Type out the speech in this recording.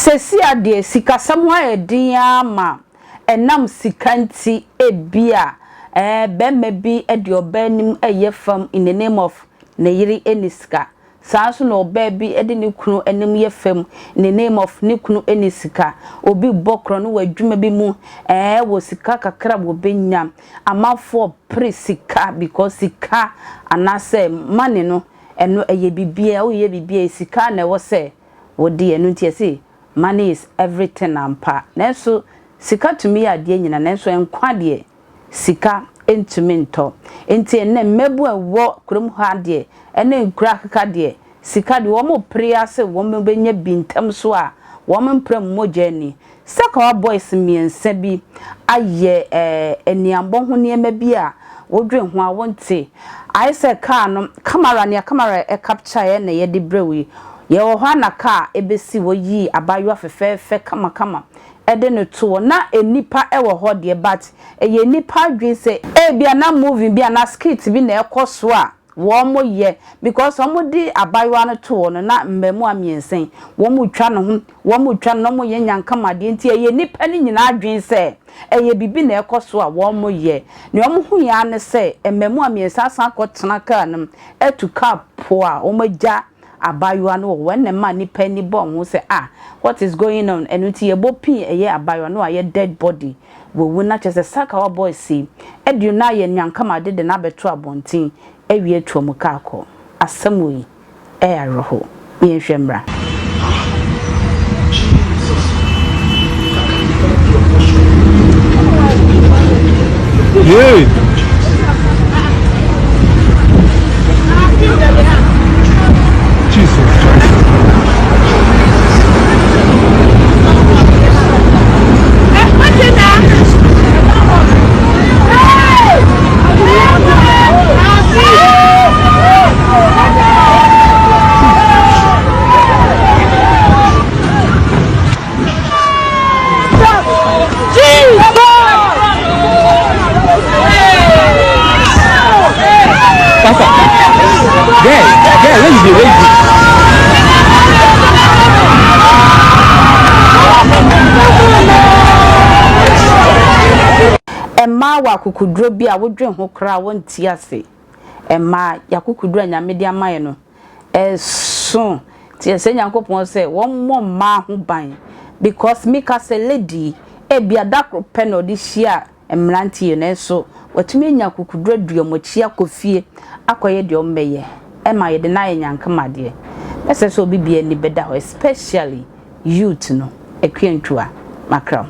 sesi ade sika samwa edin ama enam sikanti ebia bema bi ede obanim eyefam in the name of neyiri eniska sanso no oba bi ede ne kunu enim yefam in the name of ne kunu enisika obi bokro no wadwuma bi mu wo sika kakra wo benya amafo pre sika because sika anase money no eno eye bibia wo ye bibia sika na wo se wo de enu ntie se money is everything ampa nenso sika tumi ade nyina nenso enkwa de sika entumi nto enti enne mebu ewo kurum ha de enne nkura kaka de sika de wo mo prayer se wo mo benya bintam so a wo mo mpram moja ni saka boys miensa bi aye eniambo ho niema bi a wodwe ho a wonte ai se car no camera e capture ye na ye de brewi ye wo ha na car ebesi wo yi abayo afefefe kama ede no to na enipa ewo ho de but eye nipa dwen se bia na movie bia na skit bi na ekoso a wo mo ye because omo di abayo no to no na mbemu amiensen wo mo twa no ho wo mo twa no mo ye nyankama de nti eye nipa ni nyina adwen se eye bibi na ekoso a wo mo ye ne omo hu ya ne se mbemu amiensa asan akotena ka nam etuka po a o magya abayo no when the man nipa ni bon wo se what is going on enuti ye bopi eye abayo no aye dead body wo na chese saka wa boy si edu na ye nyankama de na beto abontin ewie tuomuka akọ asamuyi roho ye hwemra yeah. Emma wa kukudro bi a wodwen ho kra wonti ase emma yakukudro anyame de amaye no so tie se nyankopon se won ma ho ban because mika se lady bia dakro peno de hia emrantie ne so watumi nya kukudro duomochi akofie akoye de ombeye emma ye de na nyankama de ese so bibia ni beda ho especially youth no ekwentua makram